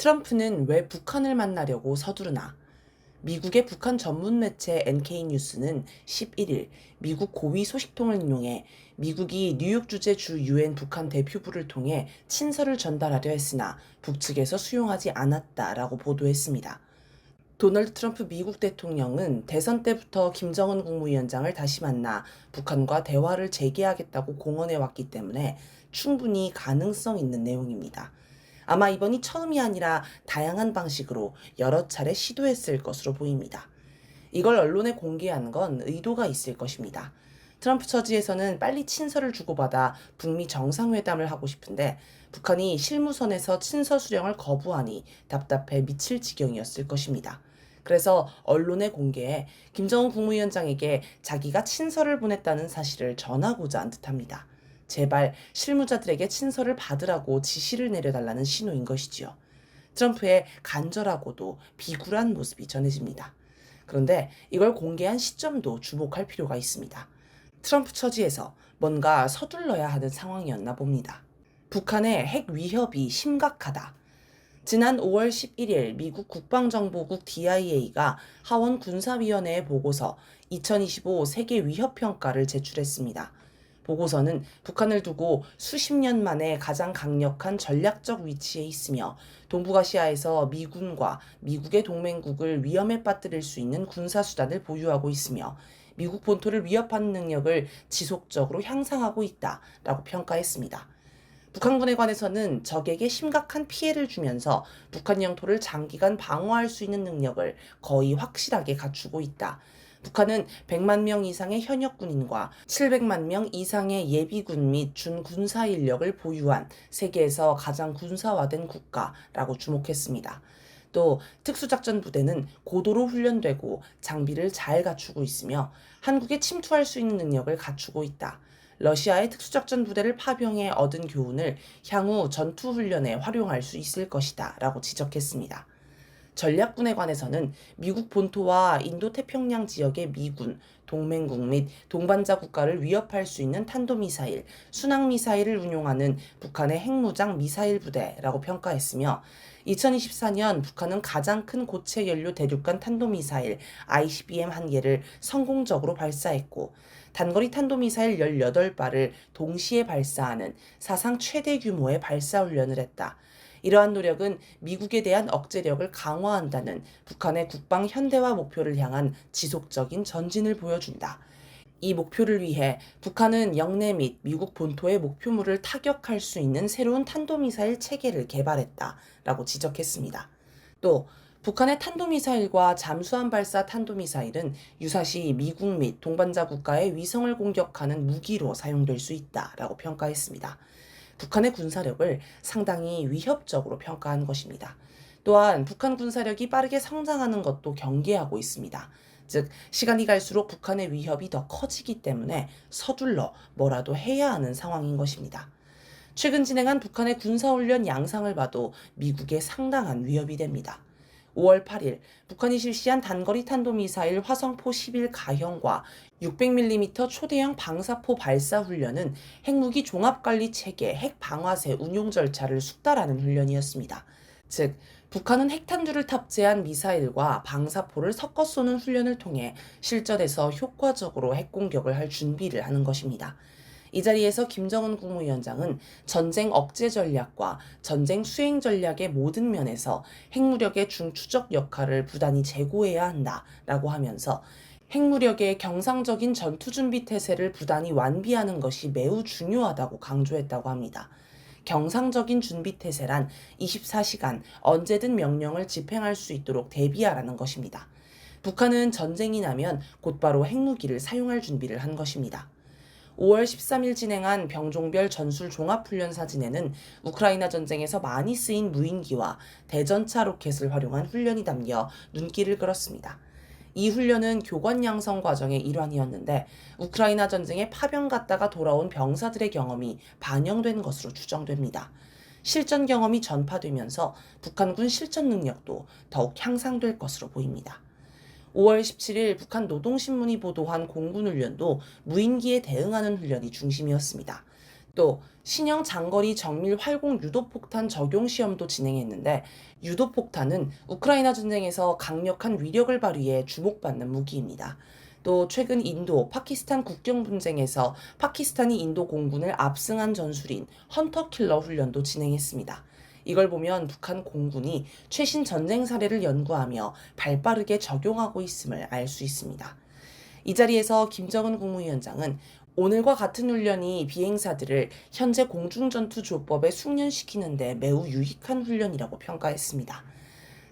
트럼프는 왜 북한을 만나려고 서두르나? 미국의 북한 전문 매체 NK뉴스는 11일 미국 고위 소식통을 인용해 미국이 뉴욕 주재 주 유엔 북한 대표부를 통해 친서를 전달하려 했으나 북측에서 수용하지 않았다라고 보도했습니다. 도널드 트럼프 미국 대통령은 대선 때부터 김정은 국무위원장을 다시 만나 북한과 대화를 재개하겠다고 공언해 왔기 때문에 충분히 가능성 있는 내용입니다. 아마 이번이 처음이 아니라 다양한 방식으로 여러 차례 시도했을 것으로 보입니다. 이걸 언론에 공개한 건 의도가 있을 것입니다. 트럼프 처지에서는 빨리 친서를 주고받아 북미 정상회담을 하고 싶은데 북한이 실무선에서 친서 수령을 거부하니 답답해 미칠 지경이었을 것입니다. 그래서 언론에 공개해 김정은 국무위원장에게 자기가 친서를 보냈다는 사실을 전하고자 한 듯합니다. 제발 실무자들에게 친서를 받으라고 지시를 내려달라는 신호인 것이지요. 트럼프의 간절하고도 비굴한 모습이 전해집니다. 그런데 이걸 공개한 시점도 주목할 필요가 있습니다. 트럼프 처지에서 뭔가 서둘러야 하는 상황이었나 봅니다. 북한의 핵 위협이 심각하다. 지난 5월 11일 미국 국방정보국 DIA가 하원 군사위원회에 보고서 2025 세계 위협평가를 제출했습니다. 보고서는 북한을 두고 수십 년 만에 가장 강력한 전략적 위치에 있으며 동북아시아에서 미군과 미국의 동맹국을 위험에 빠뜨릴 수 있는 군사수단을 보유하고 있으며 미국 본토를 위협하는 능력을 지속적으로 향상하고 있다라고 평가했습니다. 북한군에 관해서는 적에게 심각한 피해를 주면서 북한 영토를 장기간 방어할 수 있는 능력을 거의 확실하게 갖추고 있다. 북한은 100만 명 이상의 현역 군인과 700만 명 이상의 예비군 및 준군사 인력을 보유한 세계에서 가장 군사화된 국가라고 주목했습니다. 또 특수작전부대는 고도로 훈련되고 장비를 잘 갖추고 있으며 한국에 침투할 수 있는 능력을 갖추고 있다. 러시아의 특수작전 부대를 파병해 얻은 교훈을 향후 전투훈련에 활용할 수 있을 것이다 라고 지적했습니다. 전략군에 관해서는 미국 본토와 인도태평양 지역의 미군, 동맹국 및 동반자 국가를 위협할 수 있는 탄도미사일, 순항미사일을 운용하는 북한의 핵무장 미사일 부대라고 평가했으며 2024년 북한은 가장 큰 고체 연료 대륙간 탄도미사일 ICBM 한 개를 성공적으로 발사했고 단거리 탄도미사일 18발을 동시에 발사하는 사상 최대 규모의 발사 훈련을 했다. 이러한 노력은 미국에 대한 억제력을 강화한다는 북한의 국방 현대화 목표를 향한 지속적인 전진을 보여준다. 이 목표를 위해 북한은 영내 및 미국 본토의 목표물을 타격할 수 있는 새로운 탄도미사일 체계를 개발했다라고 지적했습니다. 또 북한의 탄도미사일과 잠수함 발사 탄도미사일은 유사시 미국 및 동반자 국가의 위성을 공격하는 무기로 사용될 수 있다라고 평가했습니다. 북한의 군사력을 상당히 위협적으로 평가한 것입니다. 또한 북한 군사력이 빠르게 성장하는 것도 경계하고 있습니다. 즉, 시간이 갈수록 북한의 위협이 더 커지기 때문에 서둘러 뭐라도 해야 하는 상황인 것입니다. 최근 진행한 북한의 군사훈련 양상을 봐도 미국에 상당한 위협이 됩니다. 5월 8일 북한이 실시한 단거리 탄도미사일 화성포 11 가형과 600mm 초대형 방사포 발사 훈련은 핵무기 종합관리체계 핵방아쇠 운용 절차를 숙달하는 훈련이었습니다. 즉, 북한은 핵탄두를 탑재한 미사일과 방사포를 섞어 쏘는 훈련을 통해 실전에서 효과적으로 핵공격을 할 준비를 하는 것입니다. 이 자리에서 김정은 국무위원장은 전쟁 억제 전략과 전쟁 수행 전략의 모든 면에서 핵무력의 중추적 역할을 부단히 제고해야 한다라고 하면서 핵무력의 경상적인 전투준비 태세를 부단히 완비하는 것이 매우 중요하다고 강조했다고 합니다. 경상적인 준비 태세란 24시간 언제든 명령을 집행할 수 있도록 대비하라는 것입니다. 북한은 전쟁이 나면 곧바로 핵무기를 사용할 준비를 한 것입니다. 5월 13일 진행한 병종별 전술 종합훈련 사진에는 우크라이나 전쟁에서 많이 쓰인 무인기와 대전차 로켓을 활용한 훈련이 담겨 눈길을 끌었습니다. 이 훈련은 교관 양성 과정의 일환이었는데 우크라이나 전쟁에 파병 갔다가 돌아온 병사들의 경험이 반영된 것으로 추정됩니다. 실전 경험이 전파되면서 북한군 실전 능력도 더욱 향상될 것으로 보입니다. 5월 17일 북한 노동신문이 보도한 공군훈련도 무인기에 대응하는 훈련이 중심이었습니다. 또 신형 장거리 정밀 활공 유도폭탄 적용 시험도 진행했는데 유도폭탄은 우크라이나 전쟁에서 강력한 위력을 발휘해 주목받는 무기입니다. 또 최근 인도, 파키스탄 국경 분쟁에서 파키스탄이 인도 공군을 압승한 전술인 헌터킬러 훈련도 진행했습니다. 이걸 보면 북한 공군이 최신 전쟁 사례를 연구하며 발빠르게 적용하고 있음을 알 수 있습니다. 이 자리에서 김정은 국무위원장은 오늘과 같은 훈련이 비행사들을 현재 공중전투조법에 숙련시키는 데 매우 유익한 훈련이라고 평가했습니다.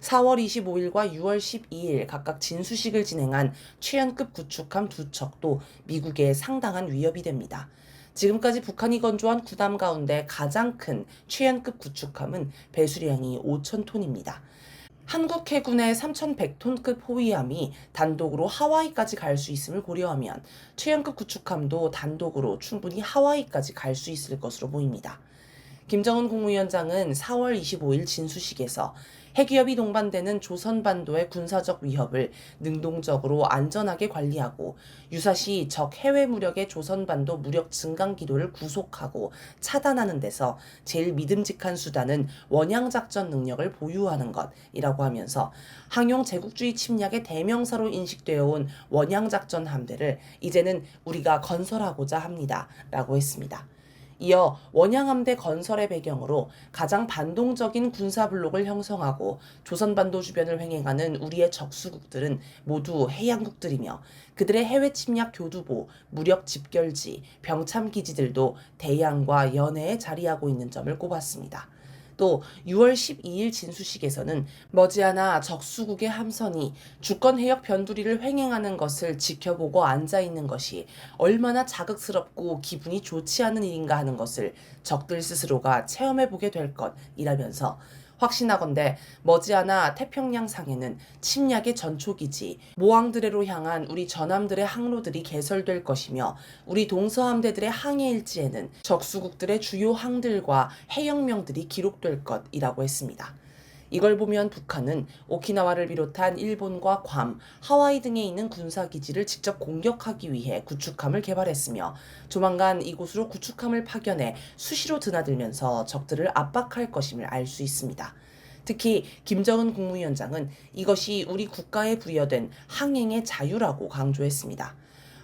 4월 25일과 6월 12일 각각 진수식을 진행한 최연급 구축함 2척도 미국에 상당한 위협이 됩니다. 지금까지 북한이 건조한 구담 가운데 가장 큰 최연급 구축함은 배수량이 5,000톤입니다. 한국 해군의 3,100톤급 호위함이 단독으로 하와이까지 갈 수 있음을 고려하면 최연급 구축함도 단독으로 충분히 하와이까지 갈 수 있을 것으로 보입니다. 김정은 국무위원장은 4월 25일 진수식에서 핵위협이 동반되는 조선반도의 군사적 위협을 능동적으로 안전하게 관리하고 유사시 적 해외 무력의 조선반도 무력 증강 기도를 구속하고 차단하는 데서 제일 믿음직한 수단은 원양작전 능력을 보유하는 것이라고 하면서 항용 제국주의 침략의 대명사로 인식되어 온 원양작전 함대를 이제는 우리가 건설하고자 합니다. 라고 했습니다. 이어 원양함대 건설의 배경으로 가장 반동적인 군사블록을 형성하고 조선반도 주변을 횡행하는 우리의 적수국들은 모두 해양국들이며 그들의 해외 침략 교두보, 무력 집결지, 병참 기지들도 대양과 연해에 자리하고 있는 점을 꼽았습니다. 또 6월 12일 진수식에서는 머지않아 적수국의 함선이 주권해역 변두리를 횡행하는 것을 지켜보고 앉아있는 것이 얼마나 자극스럽고 기분이 좋지 않은 일인가 하는 것을 적들 스스로가 체험해보게 될 것이라면서 확신하건대 머지않아 태평양상에는 침략의 전초기지 모항드레로 향한 우리 전함들의 항로들이 개설될 것이며 우리 동서함대들의 항해 일지에는 적수국들의 주요 항들과 해역명들이 기록될 것이라고 했습니다. 이걸 보면 북한은 오키나와를 비롯한 일본과 괌, 하와이 등에 있는 군사기지를 직접 공격하기 위해 구축함을 개발했으며 조만간 이곳으로 구축함을 파견해 수시로 드나들면서 적들을 압박할 것임을 알 수 있습니다. 특히 김정은 국무위원장은 이것이 우리 국가에 부여된 항행의 자유라고 강조했습니다.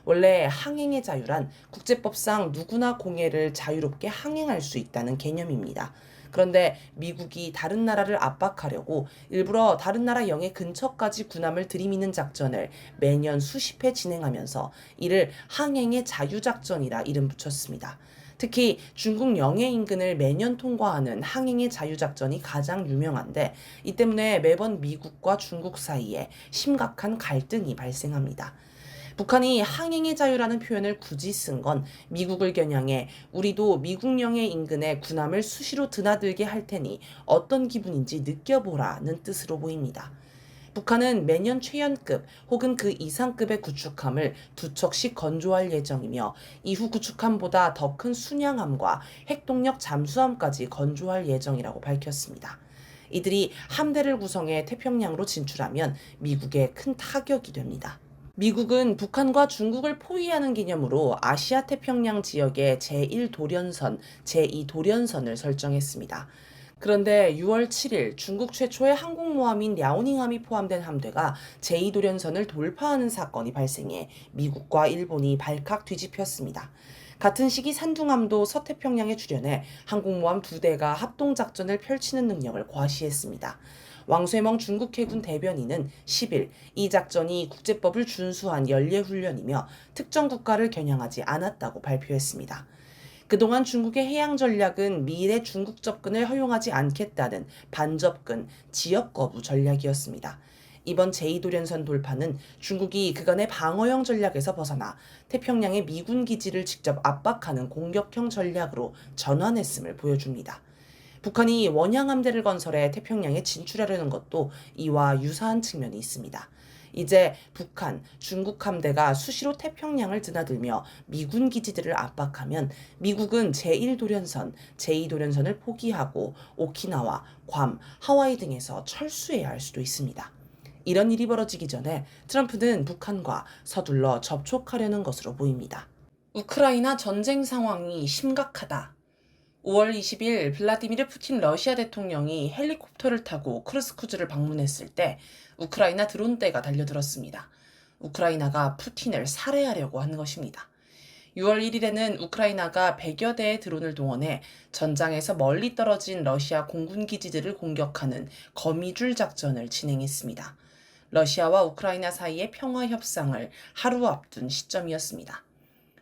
원래 항행의 자유란 국제법상 누구나 공해를 자유롭게 항행할 수 있다는 개념입니다. 그런데 미국이 다른 나라를 압박하려고 일부러 다른 나라 영해 근처까지 군함을 들이미는 작전을 매년 수십 회 진행하면서 이를 항행의 자유작전이라 이름 붙였습니다. 특히 중국 영해 인근을 매년 통과하는 항행의 자유작전이 가장 유명한데 이 때문에 매번 미국과 중국 사이에 심각한 갈등이 발생합니다. 북한이 항행의 자유라는 표현을 굳이 쓴 건 미국을 겨냥해 우리도 미국 영해 인근에 군함을 수시로 드나들게 할 테니 어떤 기분인지 느껴보라는 뜻으로 보입니다. 북한은 매년 최연급 혹은 그 이상급의 구축함을 2척씩 건조할 예정이며 이후 구축함보다 더 큰 순양함과 핵동력 잠수함까지 건조할 예정이라고 밝혔습니다. 이들이 함대를 구성해 태평양으로 진출하면 미국에 큰 타격이 됩니다. 미국은 북한과 중국을 포위하는 개념으로 아시아 태평양 지역에 제1도련선, 제2도련선을 설정했습니다. 그런데 6월 7일 중국 최초의 항공모함인 랴오닝함이 포함된 함대가 제2도련선을 돌파하는 사건이 발생해 미국과 일본이 발칵 뒤집혔습니다. 같은 시기 산둥함도 서태평양에 출현해 항공모함 2대가 합동작전을 펼치는 능력을 과시했습니다. 왕쇠멍 중국 해군 대변인은 10일 이 작전이 국제법을 준수한 연례훈련이며 특정 국가를 겨냥하지 않았다고 발표했습니다. 그동안 중국의 해양 전략은 미일의 중국 접근을 허용하지 않겠다는 반접근, 지역 거부 전략이었습니다. 이번 제2도련선 돌파는 중국이 그간의 방어형 전략에서 벗어나 태평양의 미군 기지를 직접 압박하는 공격형 전략으로 전환했음을 보여줍니다. 북한이 원양함대를 건설해 태평양에 진출하려는 것도 이와 유사한 측면이 있습니다. 이제 북한, 중국 함대가 수시로 태평양을 드나들며 미군 기지들을 압박하면 미국은 제1도련선, 제2도련선을 포기하고 오키나와, 괌, 하와이 등에서 철수해야 할 수도 있습니다. 이런 일이 벌어지기 전에 트럼프는 북한과 서둘러 접촉하려는 것으로 보입니다. 우크라이나 전쟁 상황이 심각하다. 5월 20일 블라디미르 푸틴 러시아 대통령이 헬리콥터를 타고 크루스쿠즈를 방문했을 때 우크라이나 드론대가 달려들었습니다. 우크라이나가 푸틴을 살해하려고 한 것입니다. 6월 1일에는 우크라이나가 100여 대의 드론을 동원해 전장에서 멀리 떨어진 러시아 공군 기지들을 공격하는 거미줄 작전을 진행했습니다. 러시아와 우크라이나 사이의 평화 협상을 하루 앞둔 시점이었습니다.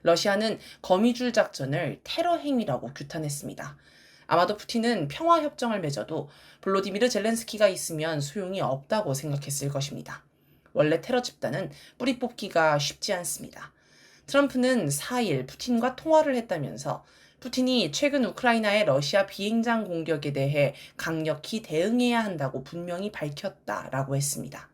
러시아는 거미줄 작전을 테러 행위라고 규탄했습니다. 아마도 푸틴은 평화 협정을 맺어도 볼로디미르 젤렌스키가 있으면 소용이 없다고 생각했을 것입니다. 원래 테러 집단은 뿌리 뽑기가 쉽지 않습니다. 트럼프는 4일 푸틴과 통화를 했다면서 푸틴이 최근 우크라이나의 러시아 비행장 공격에 대해 강력히 대응해야 한다고 분명히 밝혔다라고 했습니다.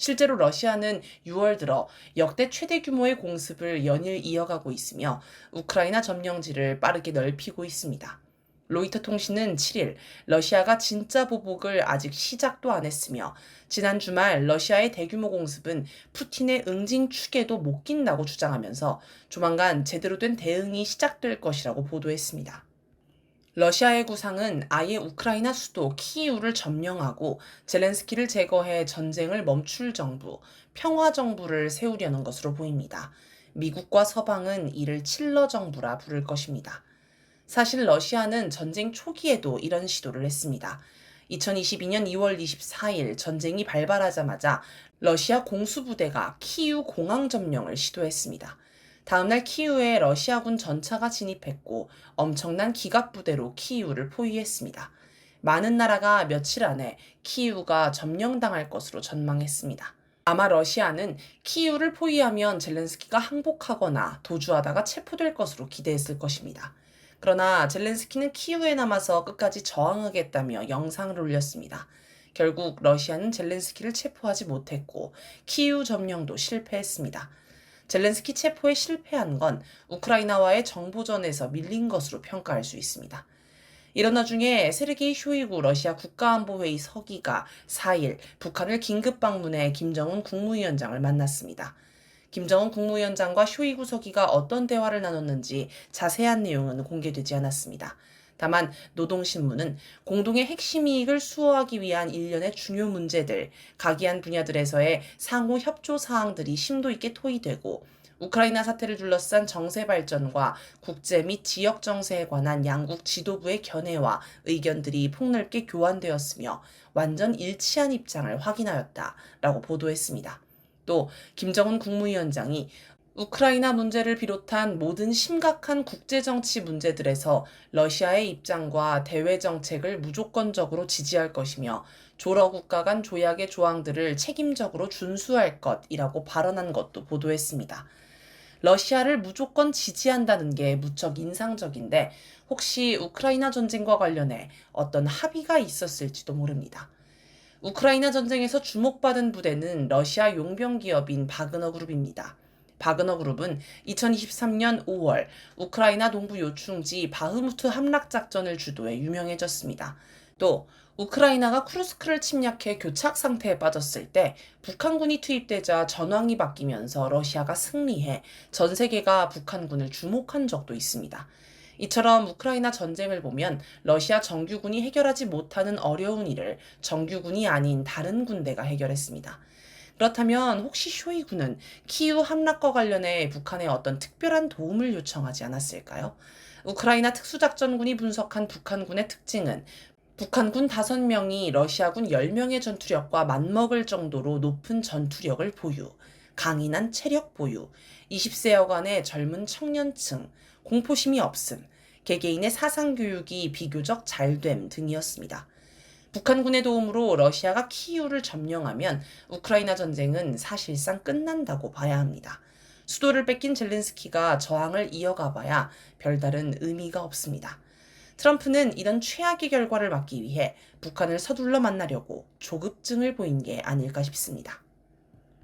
실제로 러시아는 6월 들어 역대 최대 규모의 공습을 연일 이어가고 있으며 우크라이나 점령지를 빠르게 넓히고 있습니다. 로이터 통신은 7일 러시아가 진짜 보복을 아직 시작도 안 했으며 지난 주말 러시아의 대규모 공습은 푸틴의 응징 축에도 못 낀다고 주장하면서 조만간 제대로 된 대응이 시작될 것이라고 보도했습니다. 러시아의 구상은 아예 우크라이나 수도 키이우를 점령하고 젤렌스키를 제거해 전쟁을 멈출 정부, 평화 정부를 세우려는 것으로 보입니다. 미국과 서방은 이를 칠러 정부라 부를 것입니다. 사실 러시아는 전쟁 초기에도 이런 시도를 했습니다. 2022년 2월 24일 전쟁이 발발하자마자 러시아 공수부대가 키이우 공항 점령을 시도했습니다. 다음날 키이우에 러시아군 전차가 진입했고 엄청난 기갑부대로 키이우를 포위했습니다. 많은 나라가 며칠 안에 키이우가 점령당할 것으로 전망했습니다. 아마 러시아는 키이우를 포위하면 젤렌스키가 항복하거나 도주하다가 체포될 것으로 기대했을 것입니다. 그러나 젤렌스키는 키이우에 남아서 끝까지 저항하겠다며 영상을 올렸습니다. 결국 러시아는 젤렌스키를 체포하지 못했고 키이우 점령도 실패했습니다. 젤렌스키 체포에 실패한 건 우크라이나와의 정보전에서 밀린 것으로 평가할 수 있습니다. 이런 와중에 세르게이 쇼이구 러시아 국가안보회의 서기가 4일 북한을 긴급 방문해 김정은 국무위원장을 만났습니다. 김정은 국무위원장과 쇼이구 서기가 어떤 대화를 나눴는지 자세한 내용은 공개되지 않았습니다. 다만 노동신문은 공동의 핵심 이익을 수호하기 위한 일련의 중요 문제들, 각이한 분야들에서의 상호 협조 사항들이 심도 있게 토의되고 우크라이나 사태를 둘러싼 정세 발전과 국제 및 지역 정세에 관한 양국 지도부의 견해와 의견들이 폭넓게 교환되었으며 완전 일치한 입장을 확인하였다라고 보도했습니다. 또 김정은 국무위원장이 우크라이나 문제를 비롯한 모든 심각한 국제정치 문제들에서 러시아의 입장과 대외 정책을 무조건적으로 지지할 것이며 조러 국가 간 조약의 조항들을 책임적으로 준수할 것이라고 발언한 것도 보도했습니다. 러시아를 무조건 지지한다는 게 무척 인상적인데 혹시 우크라이나 전쟁과 관련해 어떤 합의가 있었을지도 모릅니다. 우크라이나 전쟁에서 주목받은 부대는 러시아 용병 기업인 바그너 그룹입니다. 바그너 그룹은 2023년 5월 우크라이나 동부 요충지 바흐무트 함락 작전을 주도해 유명해졌습니다. 또 우크라이나가 쿠르스크를 침략해 교착 상태에 빠졌을 때 북한군이 투입되자 전황이 바뀌면서 러시아가 승리해 전 세계가 북한군을 주목한 적도 있습니다. 이처럼 우크라이나 전쟁을 보면 러시아 정규군이 해결하지 못하는 어려운 일을 정규군이 아닌 다른 군대가 해결했습니다. 그렇다면 혹시 쇼이구는 키이우 함락과 관련해 북한에 어떤 특별한 도움을 요청하지 않았을까요? 우크라이나 특수작전군이 분석한 북한군의 특징은 북한군 5명이 러시아군 10명의 전투력과 맞먹을 정도로 높은 전투력을 보유, 강인한 체력 보유, 20세여간의 젊은 청년층, 공포심이 없음, 개개인의 사상교육이 비교적 잘됨 등이었습니다. 북한군의 도움으로 러시아가 키이우를 점령하면 우크라이나 전쟁은 사실상 끝난다고 봐야 합니다. 수도를 뺏긴 젤렌스키가 저항을 이어가 봐야 별다른 의미가 없습니다. 트럼프는 이런 최악의 결과를 막기 위해 북한을 서둘러 만나려고 조급증을 보인 게 아닐까 싶습니다.